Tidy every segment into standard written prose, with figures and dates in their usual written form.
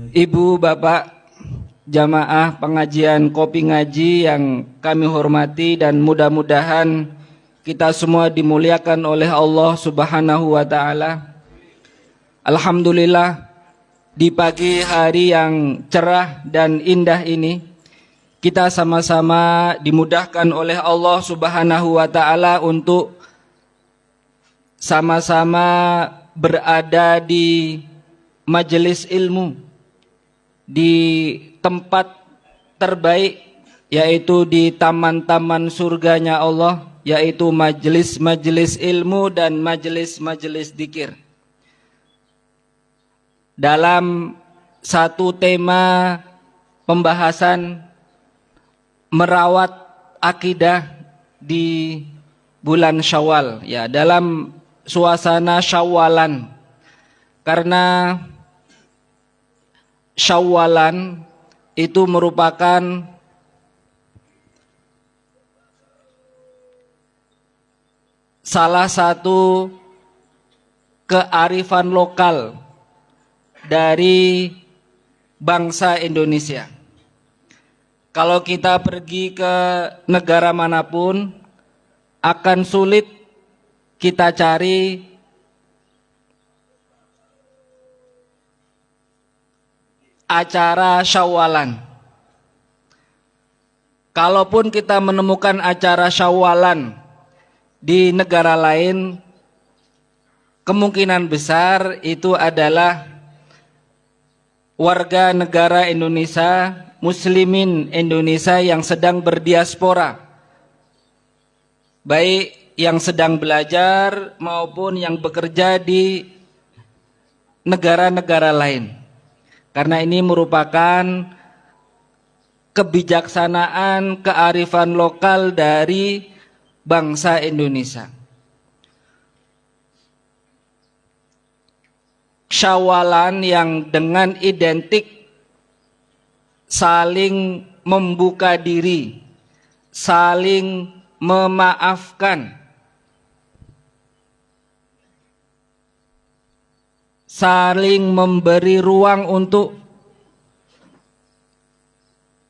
Ibu, Bapak, jamaah pengajian Kopi Ngaji yang kami hormati, dan mudah-mudahan kita semua dimuliakan oleh Allah Subhanahu wa Ta'ala. Alhamdulillah, di pagi hari yang cerah dan indah ini, kita sama-sama dimudahkan oleh Allah Subhanahu wa Ta'ala untuk sama-sama berada di majelis ilmu, di tempat terbaik, yaitu di taman-taman surganya Allah, yaitu majelis-majelis ilmu dan majelis-majelis dzikir. Dalam satu tema pembahasan merawat akidah di bulan Syawal, ya, dalam suasana Syawalan, karena Syawalan itu merupakan salah satu kearifan lokal dari bangsa Indonesia. Kalau kita pergi ke negara manapun, akan sulit kita cari acara Syawalan. Kalaupun kita menemukan acara Syawalan di negara lain, kemungkinan besar itu adalah warga negara Indonesia, muslimin Indonesia yang sedang berdiaspora, baik yang sedang belajar maupun yang bekerja di negara-negara lain. Karena ini merupakan kebijaksanaan, kearifan lokal dari bangsa Indonesia. Syawalan yang dengan identik saling membuka diri, saling memaafkan, saling memberi ruang untuk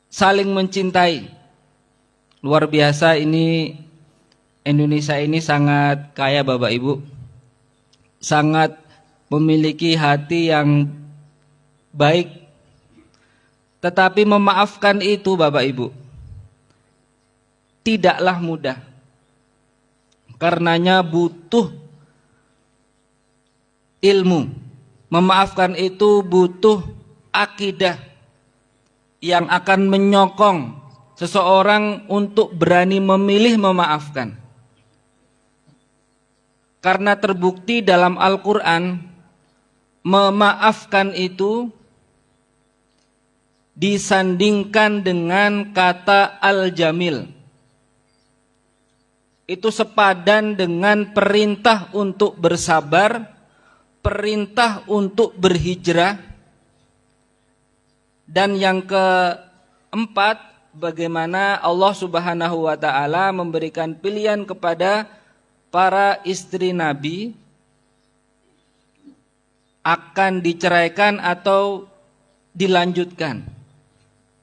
saling mencintai. Luar biasa, ini Indonesia ini sangat kaya Bapak Ibu, sangat memiliki hati yang baik. Tetapi memaafkan itu Bapak Ibu tidaklah mudah, karenanya butuh ilmu. Memaafkan itu butuh akidah yang akan menyokong seseorang untuk berani memilih memaafkan. Karena terbukti dalam Al-Quran, memaafkan itu disandingkan dengan kata al-jamil. Itu sepadan dengan perintah untuk bersabar, perintah untuk berhijrah, dan yang keempat, bagaimana Allah Subhanahu wa Ta'ala memberikan pilihan kepada para istri Nabi akan diceraikan atau dilanjutkan.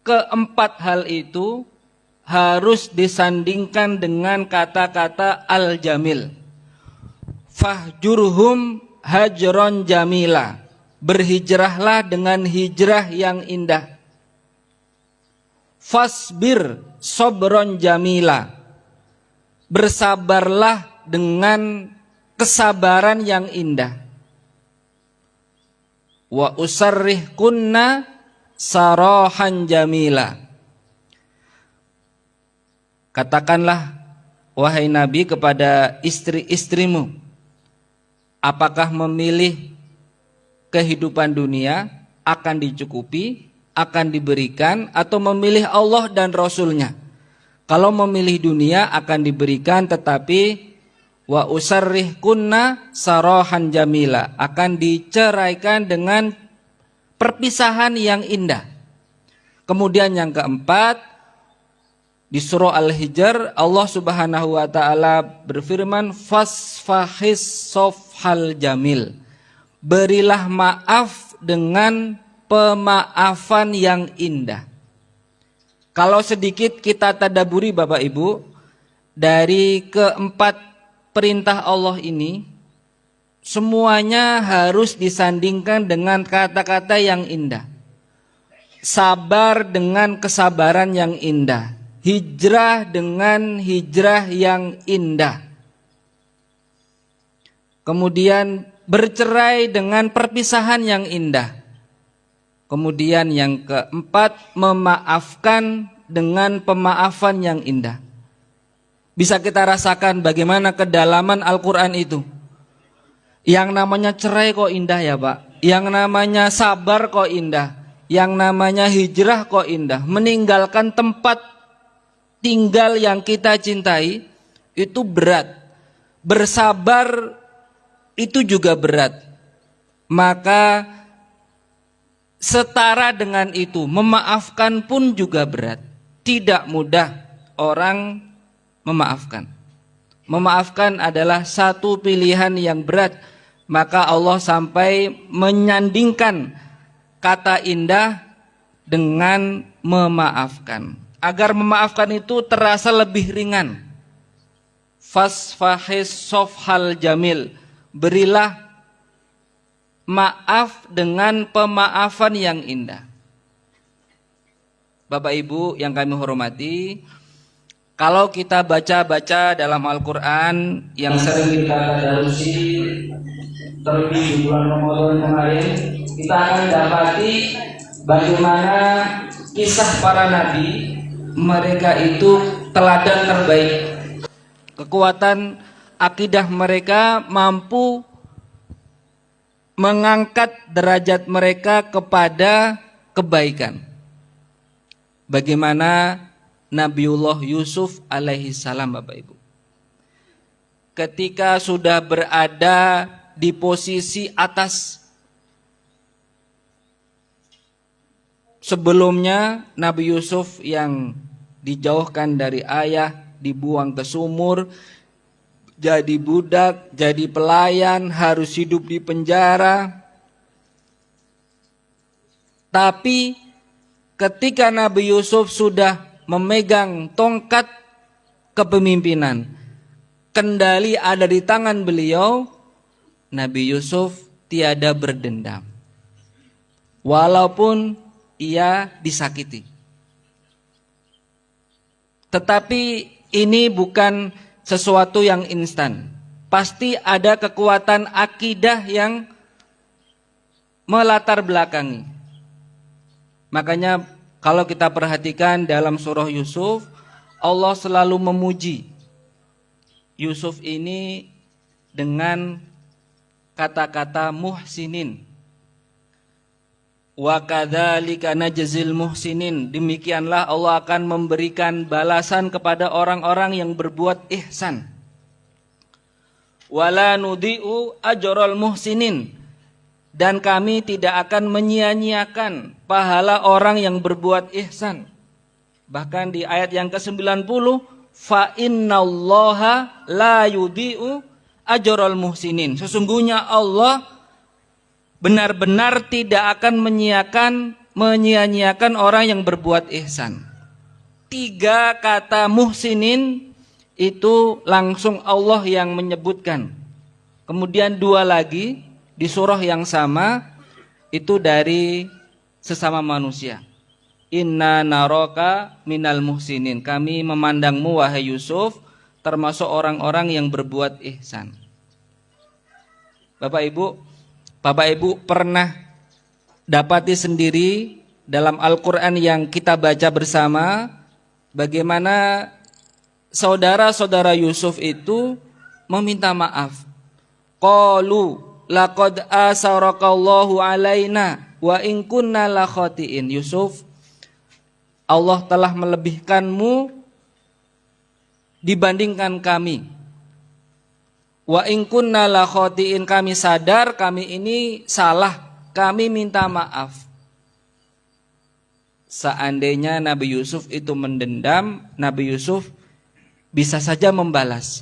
Keempat hal itu harus disandingkan dengan kata-kata al-jamil. Fahjurhum hajron jamila, berhijrahlah dengan hijrah yang indah. Fasbir sobron jamila, bersabarlah dengan kesabaran yang indah. Wa usarrih kunna sarahan jamila, katakanlah wahai Nabi kepada istri-istrimu, apakah memilih kehidupan dunia akan dicukupi, akan diberikan, atau memilih Allah dan Rasulnya? Kalau memilih dunia akan diberikan, tetapi wa usarrih kunna sarahan jamila, akan diceraikan dengan perpisahan yang indah. Kemudian yang keempat, di surah Al-Hijr Allah Subhanahu wa Ta'ala berfirman, fasfahis sofhal jamil, berilah maaf dengan pemaafan yang indah. Kalau sedikit kita tadaburi Bapak Ibu, dari keempat perintah Allah ini, semuanya harus disandingkan dengan kata-kata yang indah. Sabar dengan kesabaran yang indah. Hijrah dengan hijrah yang indah. Kemudian bercerai dengan perpisahan yang indah. Kemudian yang keempat, memaafkan dengan pemaafan yang indah. Bisa kita rasakan bagaimana kedalaman Al-Quran itu. Yang namanya cerai kok indah ya Pak. Yang namanya sabar kok indah. Yang namanya hijrah kok indah. Meninggalkan tempat tinggal yang kita cintai itu berat. Bersabar itu juga berat. Maka setara dengan itu, memaafkan pun juga berat. Tidak mudah orang memaafkan. Memaafkan adalah satu pilihan yang berat. Maka Allah sampai menyandingkan kata indah dengan memaafkan. Agar memaafkan itu terasa lebih ringan. Fasfahis sofhal jamil. Berilah maaf dengan pemaafan yang indah. Bapak Ibu yang kami hormati, kalau kita baca-baca dalam Al-Quran yang sering kita tadarusi terlebih di bulan Ramadan kemarin, kita akan dapati bagaimana kisah para nabi. Mereka itu teladan terbaik. Kekuatan akidah mereka mampu mengangkat derajat mereka kepada kebaikan. Bagaimana Nabiullah Yusuf alaihi salam Bapak Ibu. Ketika sudah berada di posisi atas, sebelumnya Nabi Yusuf yang dijauhkan dari ayah, dibuang ke sumur, jadi budak, jadi pelayan, harus hidup di penjara. Tapi ketika Nabi Yusuf sudah memegang tongkat kepemimpinan, kendali ada di tangan beliau, Nabi Yusuf tiada berdendam. Walaupun ia disakiti. Tetapi ini bukan sesuatu yang instan. Pasti ada kekuatan akidah yang melatar belakangi. Makanya kalau kita perhatikan dalam surah Yusuf, Allah selalu memuji Yusuf ini dengan kata-kata muhsinin. Wa kadzalika najzil muhsinin. Demikianlah Allah akan memberikan balasan kepada orang-orang yang berbuat ihsan. Wala nudhi'u ajral muhsinin. Dan kami tidak akan menyia-nyiakan pahala orang yang berbuat ihsan. Bahkan di ayat yang ke-90, fa innallaha la yudhi'u ajral muhsinin. Sesungguhnya Allah benar-benar tidak akan menyia-nyiakan orang yang berbuat ihsan. 3 kata muhsinin itu langsung Allah yang menyebutkan. Kemudian 2 lagi di surah yang sama itu dari sesama manusia. Inna naraka minal muhsinin. Kami memandangmu wahai Yusuf termasuk orang-orang yang berbuat ihsan. Bapak Ibu pernah dapati sendiri dalam Al-Quran yang kita baca bersama bagaimana saudara-saudara Yusuf itu meminta maaf. Qalu laqad asarakallahu alaina wa in kunna la khatiin. Yusuf, Allah telah melebihkanmu dibandingkan kami. Wa in kunna la khatiin, kami sadar kami ini salah, kami minta maaf. Seandainya Nabi Yusuf itu mendendam, Nabi Yusuf bisa saja membalas.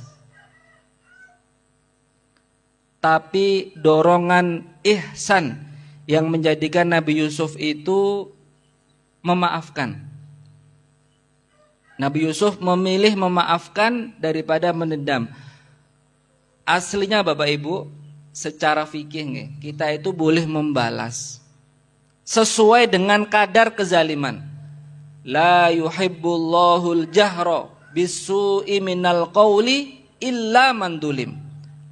Tapi dorongan ihsan yang menjadikan Nabi Yusuf itu memaafkan. Nabi Yusuf memilih memaafkan daripada menendam. Aslinya Bapak Ibu, secara fikih kita itu boleh membalas sesuai dengan kadar kezaliman. La yuhibbullahul jahra bisu'i minal qawli illa man dulim.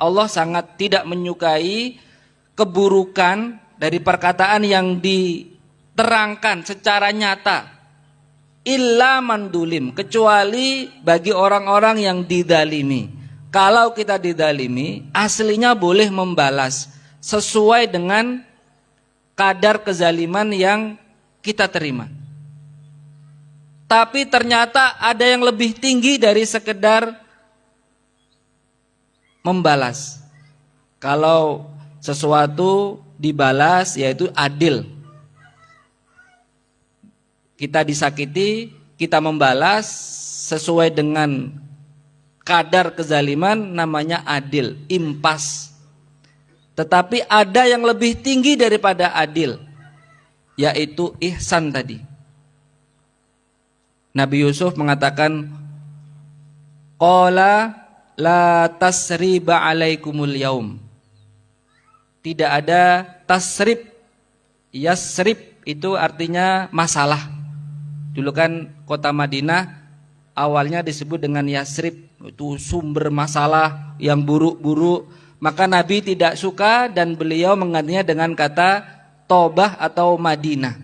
Allah sangat tidak menyukai keburukan dari perkataan yang diterangkan secara nyata. Illa man dulim, kecuali bagi orang-orang yang didalimi. Kalau kita didalimi, aslinya boleh membalas sesuai dengan kadar kezaliman yang kita terima. Tapi ternyata ada yang lebih tinggi dari sekedar membalas. Kalau sesuatu dibalas yaitu adil. Kita disakiti, kita membalas sesuai dengan kadar kezaliman, namanya adil, impas. Tetapi ada yang lebih tinggi daripada adil, yaitu ihsan tadi. Nabi Yusuf mengatakan, qala la tasriba alaikumul yaum. Tidak ada tasrib. Yasrib itu artinya masalah. Dulu kan kota Madinah awalnya disebut dengan Yasrib, itu sumber masalah yang buruk-buruk. Maka Nabi tidak suka dan beliau menggantinya dengan kata Tobah atau Madinah.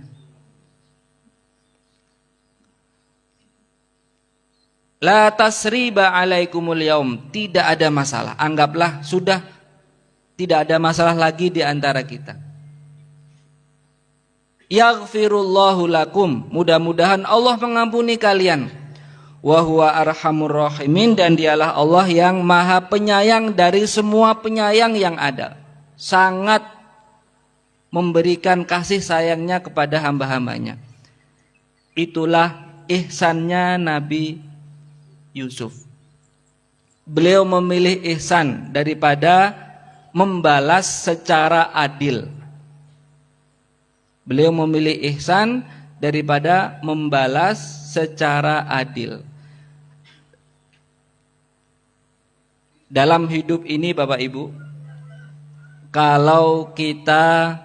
La tasriba alaikumul yaum, tidak ada masalah. Anggaplah sudah tidak ada masalah lagi di antara kita. Yaghfirullahu lakum, mudah-mudahan Allah mengampuni kalian. Wa huwa arhamur rahimin, dan dialah Allah yang maha penyayang dari semua penyayang yang ada. Sangat memberikan kasih sayangnya kepada hamba-hambanya. Itulah ihsannya Nabi Yusuf. Beliau memilih ihsan daripada membalas secara adil. Beliau memilih ihsan daripada membalas secara adil. Dalam hidup ini Bapak Ibu, kalau kita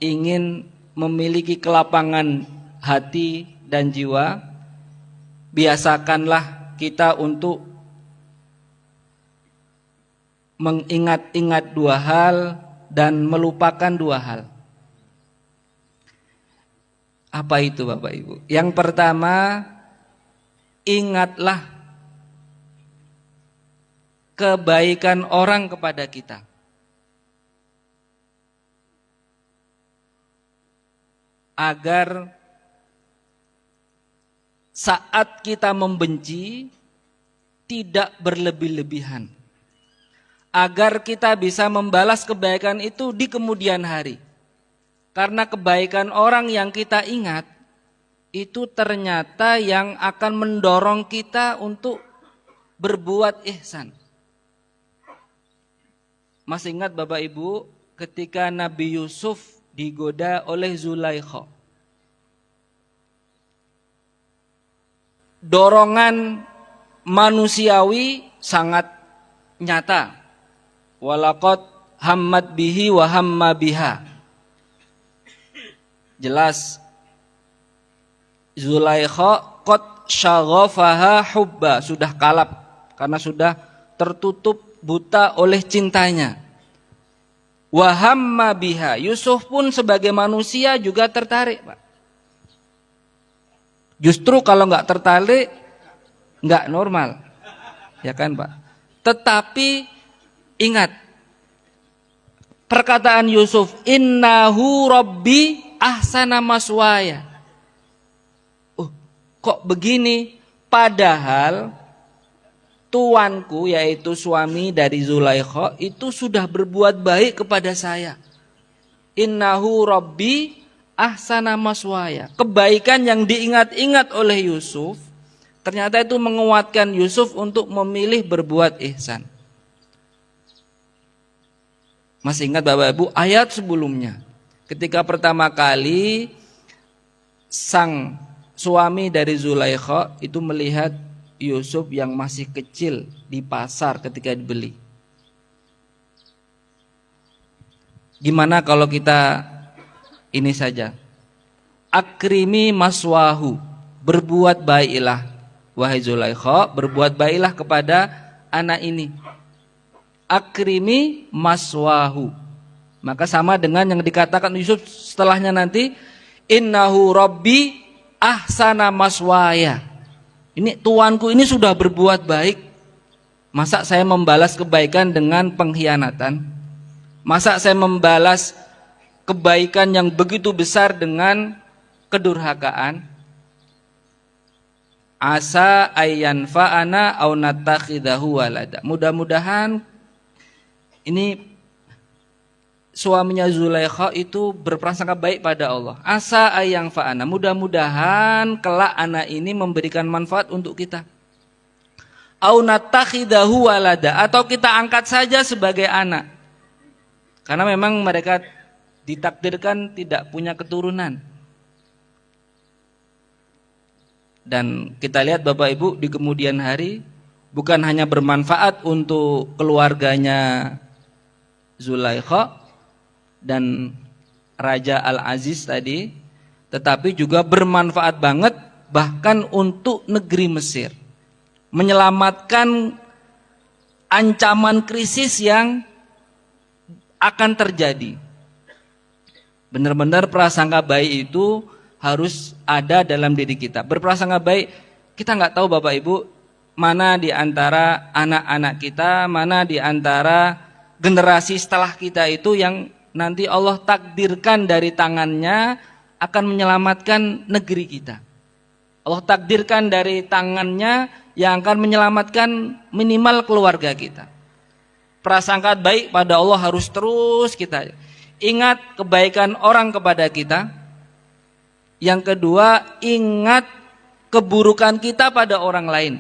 ingin memiliki kelapangan hati dan jiwa, biasakanlah kita untuk mengingat-ingat dua hal dan melupakan dua hal. Apa itu Bapak Ibu? Yang pertama, ingatlah kebaikan orang kepada kita. Agar saat kita membenci tidak berlebih-lebihan. Agar kita bisa membalas kebaikan itu di kemudian hari. Karena kebaikan orang yang kita ingat itu ternyata yang akan mendorong kita untuk berbuat ihsan. Masih ingat Bapak Ibu ketika Nabi Yusuf digoda oleh Zulaikha. Dorongan manusiawi sangat nyata. Walaqad hammat bihi wa hamma biha. Jelas Zulaikha qad syaghafaha hubba, sudah kalap karena sudah tertutup buta oleh cintanya. Wa hamma biha, Yusuf pun sebagai manusia juga tertarik, Pak. Justru kalau enggak tertarik enggak normal. Ya kan, Pak? Tetapi ingat perkataan Yusuf, innahu rabbi ahsana maswaya. Kok begini? Padahal tuanku, yaitu suami dari Zulaikha, itu sudah berbuat baik kepada saya. Innahu rabbi ahsana maswaya. Kebaikan yang diingat-ingat oleh Yusuf, ternyata itu menguatkan Yusuf untuk memilih berbuat ihsan. Masih ingat Bapak Ibu ayat sebelumnya? Ketika pertama kali sang suami dari Zulaikha itu melihat Yusuf yang masih kecil di pasar ketika dibeli. Gimana kalau kita ini saja? Akrimi maswahu, berbuat baiklah wahai Zulaikha, berbuat baiklah kepada anak ini. Akrimi maswahu. Maka sama dengan yang dikatakan Yusuf setelahnya nanti, innahu rabbi ahsana maswaya. Ini tuanku ini sudah berbuat baik. Masa saya membalas kebaikan dengan pengkhianatan? Masa saya membalas kebaikan yang begitu besar dengan kedurhakaan? Asa ayyan fa'ana au natakhidahu walada. Mudah-mudahan ini suaminya Zulaikha itu berprasangka baik pada Allah. Asa ayang fa'ana, mudah-mudahan kelak anak ini memberikan manfaat untuk kita. Au natakhidahu walada, atau kita angkat saja sebagai anak. Karena memang mereka ditakdirkan tidak punya keturunan. Dan kita lihat Bapak Ibu di kemudian hari bukan hanya bermanfaat untuk keluarganya Zulaikha dan Raja Al-Aziz tadi, tetapi juga bermanfaat banget bahkan untuk negeri Mesir, menyelamatkan ancaman krisis yang akan terjadi. Benar-benar prasangka baik itu harus ada dalam diri kita. Berprasangka baik, kita nggak tahu Bapak Ibu mana di antara anak-anak kita, mana di antara generasi setelah kita itu yang nanti Allah takdirkan dari tangannya akan menyelamatkan negeri kita. Allah takdirkan dari tangannya yang akan menyelamatkan minimal keluarga kita. Prasangka baik pada Allah harus terus kita ingat kebaikan orang kepada kita. Yang kedua, ingat keburukan kita pada orang lain,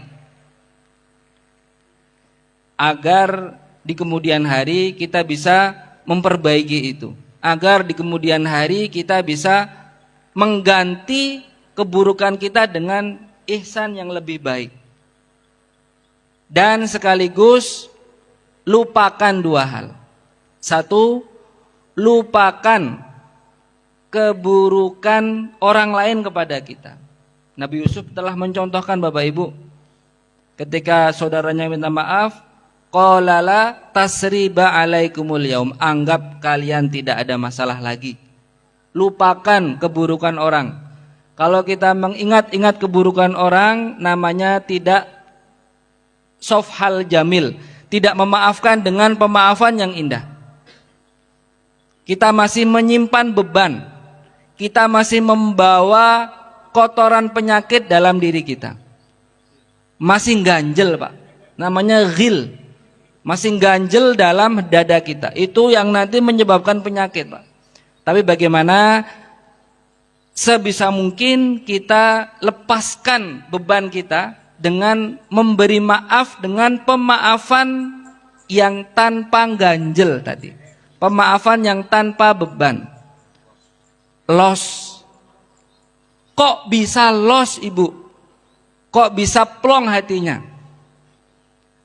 agar di kemudian hari kita bisa memperbaiki itu, agar di kemudian hari kita bisa mengganti keburukan kita dengan ihsan yang lebih baik. Dan sekaligus lupakan dua hal. Satu, lupakan keburukan orang lain kepada kita. Nabi Yusuf telah mencontohkan Bapak Ibu, ketika saudaranya minta maaf, qala la tasriba alaikumul yaum, anggap kalian tidak ada masalah lagi. Lupakan keburukan orang. Kalau kita mengingat-ingat keburukan orang, namanya tidak sofhal jamil, tidak memaafkan dengan pemaafan yang indah. Kita masih menyimpan beban, kita masih membawa kotoran penyakit dalam diri kita. Masih ganjel Pak, namanya ghil, masih ganjel dalam dada kita. Itu yang nanti menyebabkan penyakit Pak. Tapi bagaimana sebisa mungkin kita lepaskan beban kita dengan memberi maaf, dengan pemaafan yang tanpa ganjel tadi, pemaafan yang tanpa beban. Los, kok bisa los Ibu? Kok bisa plong hatinya?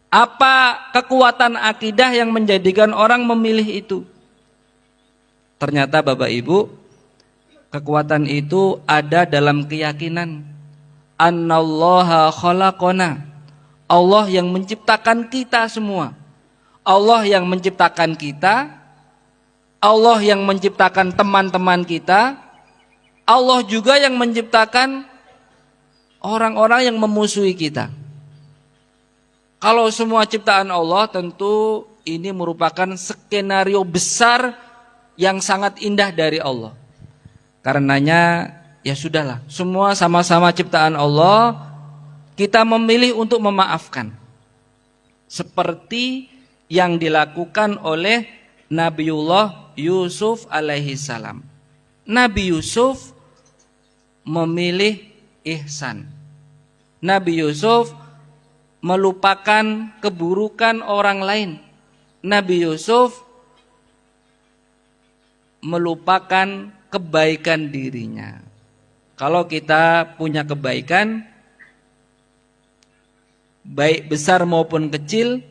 Apa kekuatan akidah yang menjadikan orang memilih itu? Ternyata Bapak Ibu, kekuatan itu ada dalam keyakinan annallaha khalaqona, Allah yang menciptakan kita semua, Allah yang menciptakan kita, Allah yang menciptakan teman-teman kita, Allah juga yang menciptakan orang-orang yang memusuhi kita. Kalau semua ciptaan Allah, tentu ini merupakan skenario besar yang sangat indah dari Allah. Karenanya ya sudahlah, semua sama-sama ciptaan Allah, kita memilih untuk memaafkan. Seperti yang dilakukan oleh Nabiullah Yusuf alaihi salam. Nabi Yusuf memilih ihsan. Nabi Yusuf melupakan keburukan orang lain. Nabi Yusuf melupakan kebaikan dirinya. Kalau kita punya kebaikan, baik besar maupun kecil,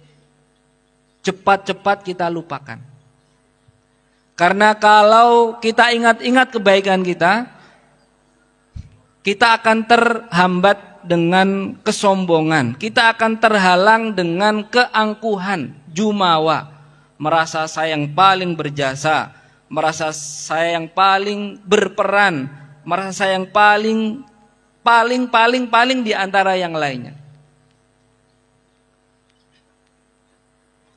cepat-cepat kita lupakan. Karena kalau kita ingat-ingat kebaikan kita akan terhambat dengan kesombongan. Kita akan terhalang dengan keangkuhan, jumawa. Merasa saya yang paling berjasa, merasa saya yang paling berperan, merasa saya yang paling di antara yang lainnya.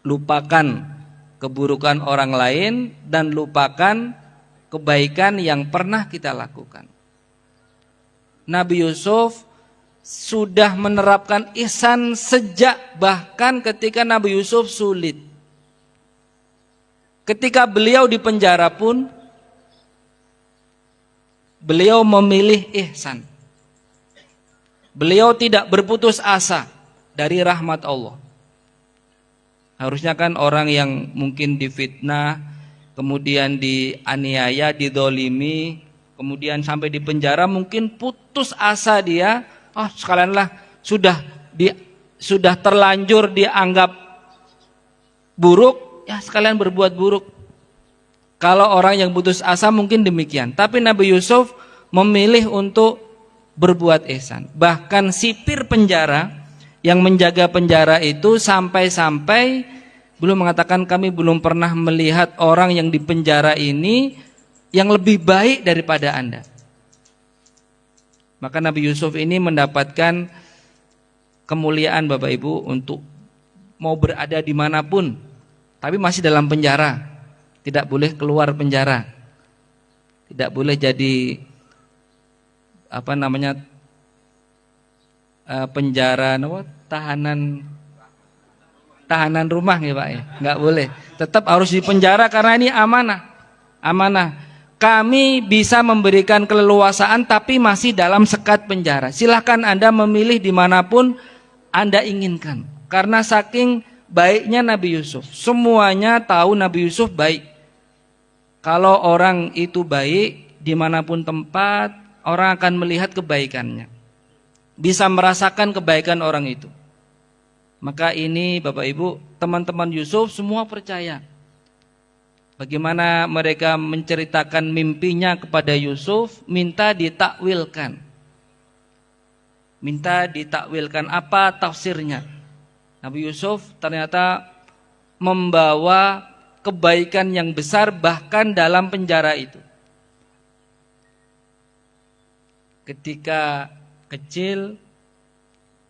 Lupakan keburukan orang lain dan lupakan kebaikan yang pernah kita lakukan. Nabi Yusuf sudah menerapkan ihsan sejak bahkan ketika Nabi Yusuf sulit. Ketika beliau di penjara pun beliau memilih ihsan. Beliau tidak berputus asa dari rahmat Allah. Harusnya kan orang yang mungkin difitnah, kemudian dianiaya, didolimi, kemudian sampai di penjara mungkin putus asa dia. Sekalianlah sudah terlanjur dianggap buruk, ya sekalian berbuat buruk. Kalau orang yang putus asa mungkin demikian. Tapi Nabi Yusuf memilih untuk berbuat ihsan. Bahkan sipir penjara yang menjaga penjara itu sampai-sampai belum mengatakan, kami belum pernah melihat orang yang di penjara ini yang lebih baik daripada Anda. Maka Nabi Yusuf ini mendapatkan kemuliaan Bapak Ibu untuk mau berada dimanapun, tapi masih dalam penjara, tidak boleh keluar penjara, tidak boleh jadi penjara tahanan rumah ya Pak ya, nggak boleh, tetap harus di penjara karena ini amanah. Kami bisa memberikan keleluasaan tapi masih dalam sekat penjara. Silahkan Anda memilih dimanapun Anda inginkan. Karena saking baiknya Nabi Yusuf, semuanya tahu Nabi Yusuf baik. Kalau orang itu baik, dimanapun tempat, orang akan melihat kebaikannya, bisa merasakan kebaikan orang itu. Maka ini Bapak Ibu, teman-teman Yusuf semua percaya. Bagaimana mereka menceritakan mimpinya kepada Yusuf, minta ditakwilkan. Apa tafsirnya? Nabi Yusuf ternyata membawa kebaikan yang besar bahkan dalam penjara itu. Ketika kecil,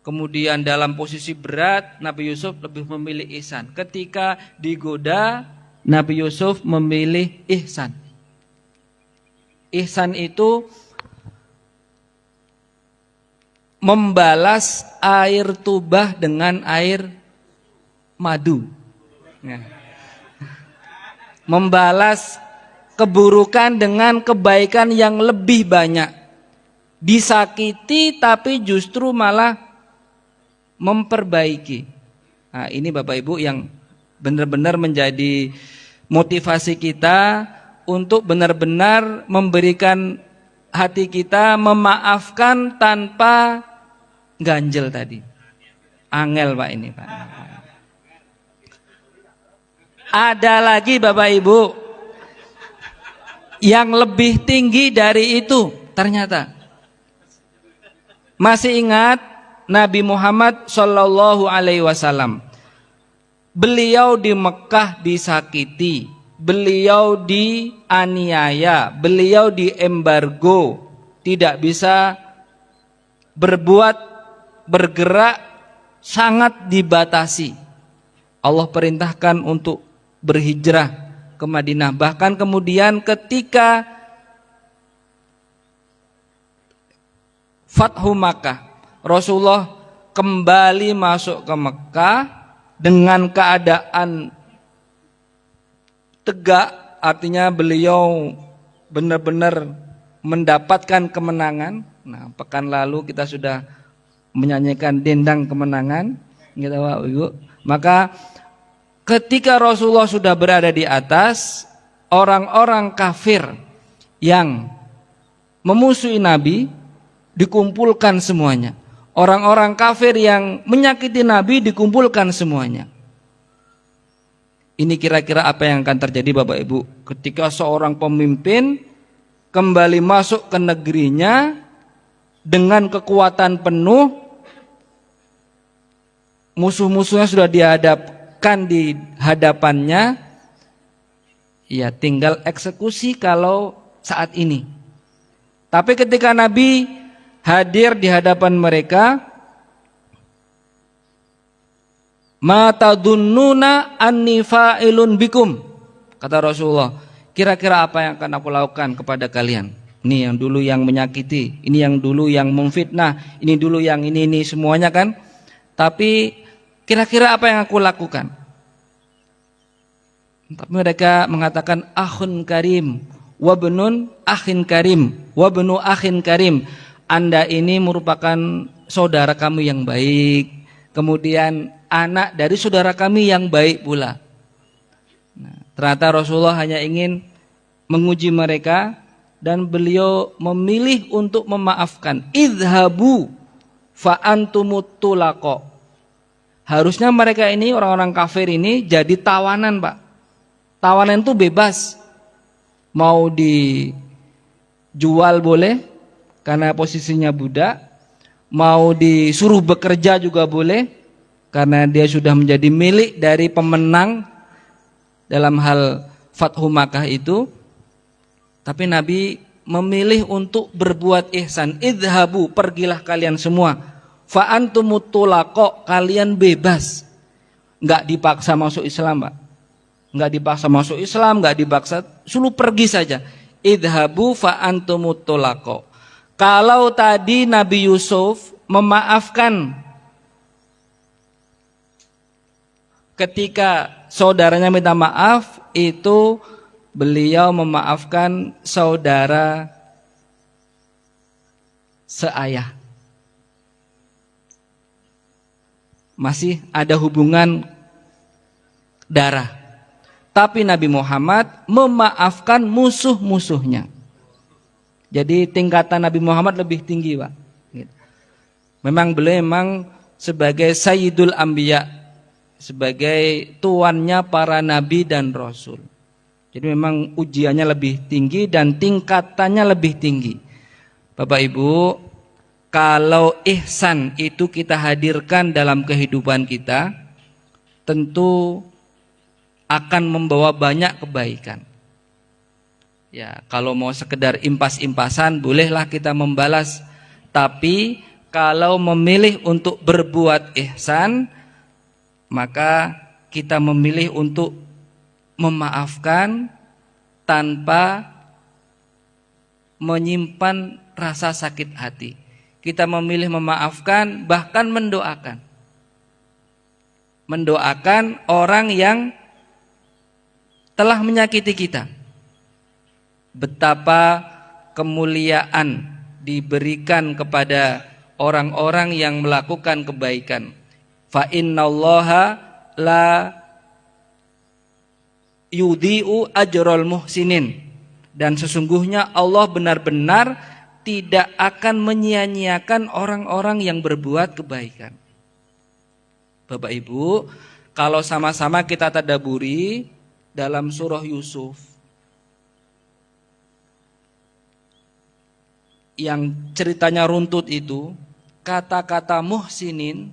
kemudian dalam posisi berat, Nabi Yusuf lebih memilih ihsan. Ketika digoda, Nabi Yusuf memilih ihsan. Ihsan itu membalas air tubah dengan air madu. Membalas keburukan dengan kebaikan yang lebih banyak. Disakiti tapi justru malah memperbaiki. Nah, ini Bapak Ibu yang benar-benar menjadi motivasi kita untuk benar-benar memberikan hati kita, memaafkan tanpa ganjel tadi. Angel Pak ini Pak. Ada lagi Bapak Ibu yang lebih tinggi dari itu ternyata. Masih ingat Nabi Muhammad Shallallahu Alaihi Wasallam? Beliau di Mekah disakiti, beliau dianiaya, beliau diembargo, tidak bisa bergerak, sangat dibatasi. Allah perintahkan untuk berhijrah ke Madinah. Bahkan kemudian ketika Fathu Makkah, Rasulullah kembali masuk ke Mekah dengan keadaan tegak, artinya beliau benar-benar mendapatkan kemenangan. Nah, pekan lalu kita sudah menyanyikan dendang kemenangan, gitu Bapak Ibu. Maka ketika Rasulullah sudah berada di atas, orang-orang kafir yang memusuhi Nabi dikumpulkan semuanya. Orang-orang kafir yang menyakiti Nabi dikumpulkan semuanya. Ini kira-kira apa yang akan terjadi Bapak Ibu ketika seorang pemimpin kembali masuk ke negerinya dengan kekuatan penuh, musuh-musuhnya sudah dihadapkan di hadapannya, ya tinggal eksekusi kalau saat ini. Tapi ketika Nabi hadir di hadapan mereka, ma tadunnuna anni fa'ilun bikum, kata Rasulullah, kira-kira apa yang akan aku lakukan kepada kalian? Ini yang dulu yang menyakiti, ini yang dulu yang memfitnah, ini dulu yang ini semuanya kan. Tapi kira-kira apa yang aku lakukan? Tapi mereka mengatakan akhun karim wabnun akhin karim wabnu akhin karim. Anda ini merupakan saudara kami yang baik, kemudian anak dari saudara kami yang baik pula. Nah, ternyata Rasulullah hanya ingin menguji mereka dan beliau memilih untuk memaafkan. Idhabu fa antumut tulaqa. Harusnya mereka ini, orang-orang kafir ini, jadi tawanan, Pak. Tawanan itu bebas. Mau dijual boleh karena posisinya budak, mau disuruh bekerja juga boleh karena dia sudah menjadi milik dari pemenang dalam hal Fathu Makkah itu. Tapi Nabi memilih untuk berbuat ihsan. Idhabu, pergilah kalian semua. Fa antumut tulaqa, kalian bebas. Enggak dipaksa masuk Islam, Pak. Enggak dipaksa masuk Islam, enggak dipaksa, suruh pergi saja. Idhabu fa antumut tulaqa. Kalau tadi Nabi Yusuf memaafkan ketika saudaranya minta maaf, itu beliau memaafkan saudara seayah. Masih ada hubungan darah. Tapi Nabi Muhammad memaafkan musuh-musuhnya. Jadi tingkatan Nabi Muhammad lebih tinggi, Pak. Memang beliau sebagai Sayyidul Anbiya, sebagai tuannya para nabi dan rasul. Jadi memang ujiannya lebih tinggi dan tingkatannya lebih tinggi. Bapak Ibu, kalau ihsan itu kita hadirkan dalam kehidupan kita, tentu akan membawa banyak kebaikan. Ya, kalau mau sekedar impas-impasan, bolehlah kita membalas. Tapi kalau memilih untuk berbuat ihsan, maka kita memilih untuk memaafkan tanpa menyimpan rasa sakit hati. Kita memilih memaafkan, bahkan mendoakan. Mendoakan orang yang telah menyakiti kita. Betapa kemuliaan diberikan kepada orang-orang yang melakukan kebaikan. Fa innallaha la yudhi'u ajral muhsinin. Dan sesungguhnya Allah benar-benar tidak akan menyia-nyiakan orang-orang yang berbuat kebaikan. Bapak Ibu, kalau sama-sama kita tadaburi dalam surah Yusuf, yang ceritanya runtut itu, kata-kata muhsinin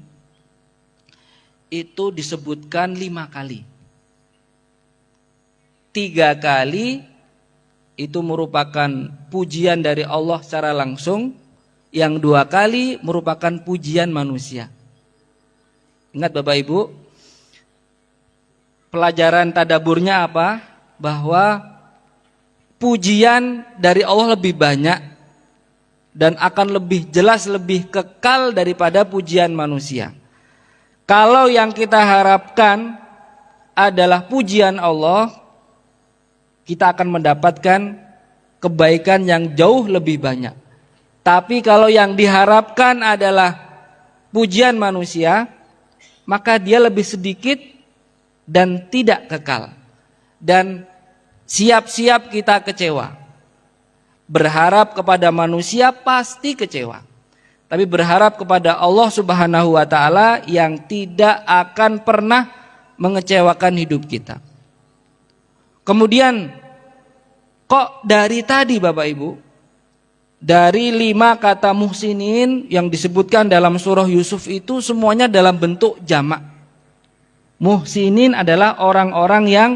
itu disebutkan 5 kali. 3 kali itu merupakan pujian dari Allah secara langsung, yang 2 kali merupakan pujian manusia. Ingat Bapak Ibu, pelajaran tadaburnya apa? Bahwa pujian dari Allah lebih banyak dan akan lebih jelas, lebih kekal daripada pujian manusia. Kalau yang kita harapkan adalah pujian Allah, kita akan mendapatkan kebaikan yang jauh lebih banyak. Tapi kalau yang diharapkan adalah pujian manusia, maka dia lebih sedikit dan tidak kekal. Dan siap-siap kita kecewa. Berharap kepada manusia pasti kecewa. Tapi berharap kepada Allah Subhanahu wa taala yang tidak akan pernah mengecewakan hidup kita. Kemudian kok dari tadi Bapak Ibu, dari 5 kata muhsinin yang disebutkan dalam surah Yusuf itu semuanya dalam bentuk jamak. Muhsinin adalah orang-orang yang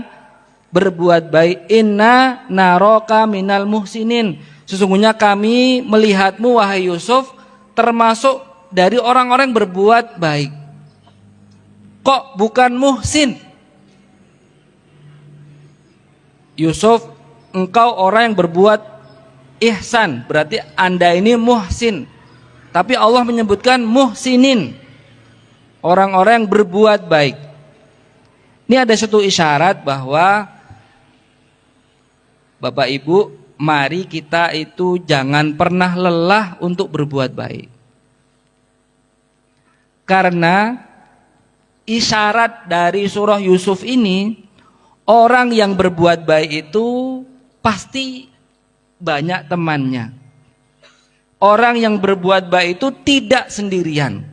berbuat baik. Inna naroka minal muhsinin. Sesungguhnya kami melihatmu wahai Yusuf termasuk dari orang-orang yang berbuat baik. Kok bukan muhsin? Yusuf, engkau orang yang berbuat ihsan, berarti Anda ini muhsin. Tapi Allah menyebutkan muhsinin, orang-orang yang berbuat baik. Ini ada satu isyarat bahwa Bapak Ibu, mari kita itu jangan pernah lelah untuk berbuat baik. Karena isyarat dari surah Yusuf ini, orang yang berbuat baik itu pasti banyak temannya. Orang yang berbuat baik itu tidak sendirian.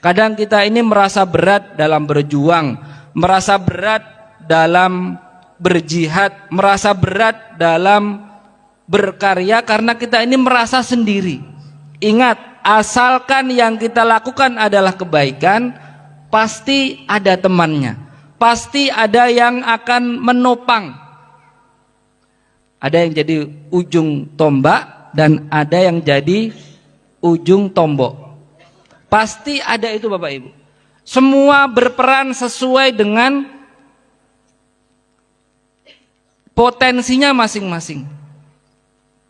Kadang kita ini merasa berat dalam berjuang, merasa berat dalam berjihad, merasa berat dalam berkarya karena kita ini merasa sendiri. Ingat, asalkan yang kita lakukan adalah kebaikan, pasti ada temannya, pasti ada yang akan menopang. Ada yang jadi ujung tombak dan ada yang jadi ujung tombok. Pasti ada itu Bapak Ibu. Semua berperan sesuai dengan potensinya masing-masing.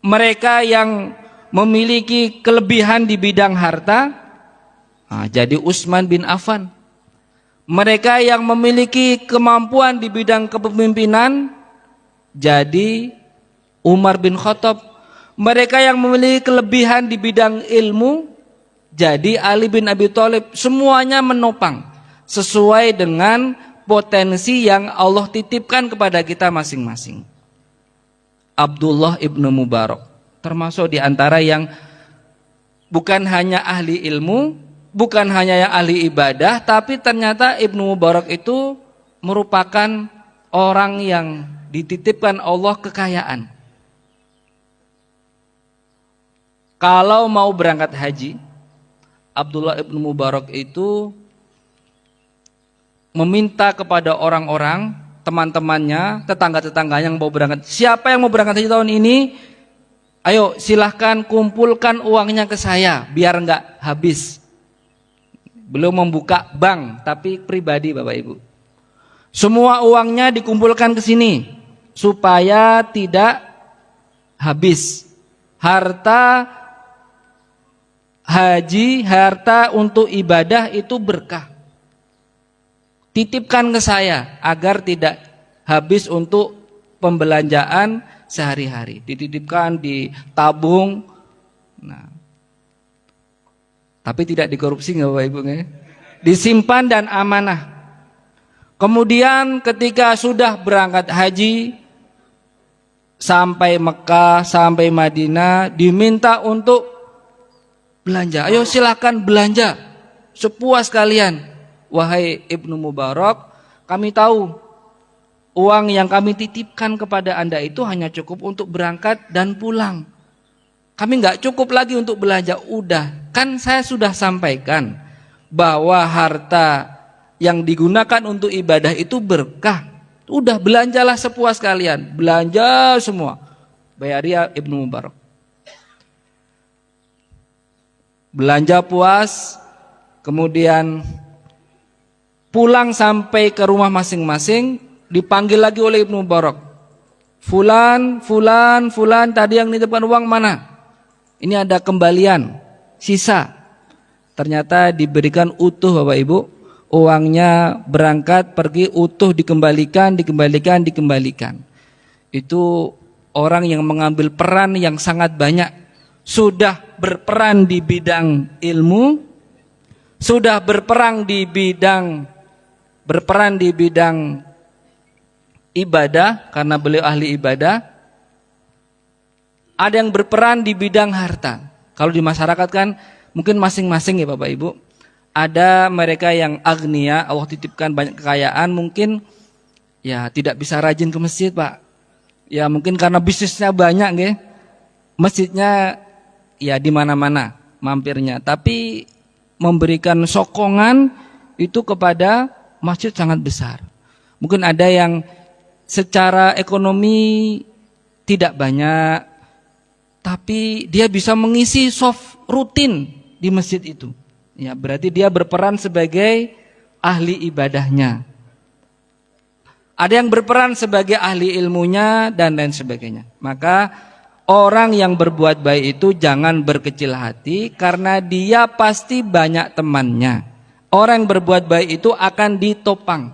Mereka yang memiliki kelebihan di bidang harta, jadi Utsman bin Affan. Mereka yang memiliki kemampuan di bidang kepemimpinan, jadi Umar bin Khattab. Mereka yang memiliki kelebihan di bidang ilmu, jadi Ali bin Abi Thalib. Semuanya menopang sesuai dengan potensi yang Allah titipkan kepada kita masing-masing. Abdullah ibnu Mubarak termasuk di antara yang bukan hanya ahli ilmu, bukan hanya yang ahli ibadah, tapi ternyata Ibnu Mubarak itu merupakan orang yang dititipkan Allah kekayaan. Kalau mau berangkat haji, Abdullah ibnu Mubarak itu meminta kepada orang-orang, teman-temannya, tetangga-tetangganya yang mau berangkat. Siapa yang mau berangkat haji tahun ini? Ayo silahkan kumpulkan uangnya ke saya, biar enggak habis. Belum membuka bank, tapi pribadi Bapak Ibu. Semua uangnya dikumpulkan ke sini, supaya tidak habis. Harta haji, harta untuk ibadah itu berkah. Titipkan ke saya agar tidak habis untuk pembelanjaan sehari-hari. Dititipkan, ditabung. Nah, tapi tidak dikorupsi nggak Bapak Ibu? Disimpan dan amanah. Kemudian ketika sudah berangkat haji sampai Mekah, sampai Madinah, diminta untuk belanja. Ayo silakan belanja sepuas kalian. Wahai Ibnu Mubarak, kami tahu uang yang kami titipkan kepada Anda itu hanya cukup untuk berangkat dan pulang. Kami nggak cukup lagi untuk belanja. Udah, kan saya sudah sampaikan bahwa harta yang digunakan untuk ibadah itu berkah. Udah, belanjalah sepuas kalian. Belanja semua. Bayari ya Ibnu Mubarak. Belanja puas, kemudian pulang sampai ke rumah masing-masing, dipanggil lagi oleh Ibnu Mubarak. Fulan, tadi yang nitipkan uang mana? Ini ada kembalian, sisa. Ternyata diberikan utuh Bapak Ibu. Uangnya berangkat, pergi utuh, dikembalikan. Itu orang yang mengambil peran yang sangat banyak. Sudah berperan di bidang ilmu, sudah berperan di bidang ibadah karena beliau ahli ibadah. Ada yang berperan di bidang harta. Kalau di masyarakat kan mungkin masing-masing ya Bapak Ibu. Ada mereka yang agnia, Allah titipkan banyak kekayaan, mungkin ya tidak bisa rajin ke masjid Pak. Ya mungkin karena bisnisnya banyak nggih. Masjidnya ya di mana-mana mampirnya, tapi memberikan sokongan itu kepada masjid sangat besar. Mungkin ada yang secara ekonomi tidak banyak, tapi dia bisa mengisi soft rutin di masjid itu. Ya, berarti dia berperan sebagai ahli ibadahnya. Ada yang berperan sebagai ahli ilmunya dan lain sebagainya. Maka orang yang berbuat baik itu jangan berkecil hati karena dia pasti banyak temannya. Orang yang berbuat baik itu akan ditopang.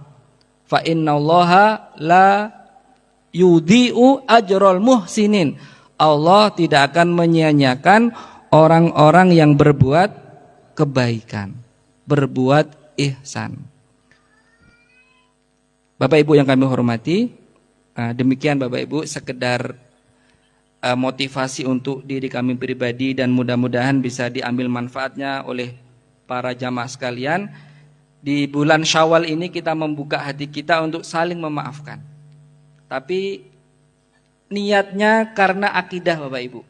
Fa innallaha la yudhi'u ajrul muhsinin. Allah tidak akan menyia-nyiakan orang-orang yang berbuat kebaikan, berbuat ihsan. Bapak Ibu yang kami hormati, demikian Bapak Ibu sekedar motivasi untuk diri kami pribadi dan mudah-mudahan bisa diambil manfaatnya oleh para jamaah sekalian. Di bulan Syawal ini kita membuka hati kita untuk saling memaafkan. Tapi niatnya karena akidah Bapak Ibu,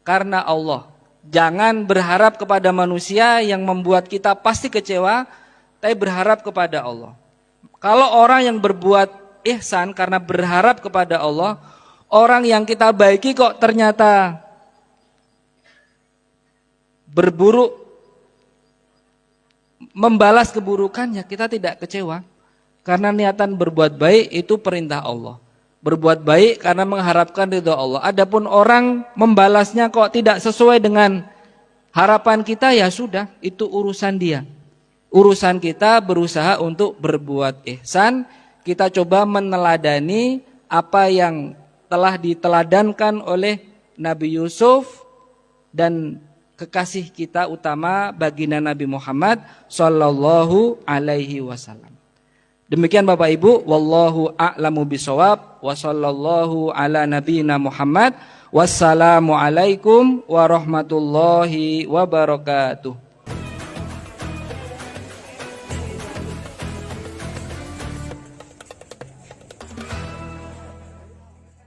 karena Allah. Jangan berharap kepada manusia yang membuat kita pasti kecewa, tapi berharap kepada Allah. Kalau orang yang berbuat ihsan karena berharap kepada Allah, orang yang kita baiki kok ternyata berburuk, membalas keburukannya, kita tidak kecewa. Karena niatan berbuat baik itu perintah Allah. Berbuat baik karena mengharapkan ridha Allah. Adapun orang membalasnya kok tidak sesuai dengan harapan kita, ya sudah, itu urusan dia. Urusan kita berusaha untuk berbuat ihsan. Kita coba meneladani apa yang telah diteladankan oleh Nabi Yusuf dan kekasih kita utama baginda Nabi Muhammad sallallahu alaihi wasallam. Demikian Bapak Ibu, wallahu a'lamu bishawab, wa sallallahu ala nabiyina Muhammad, wassalamu alaikum warahmatullahi wabarakatuh.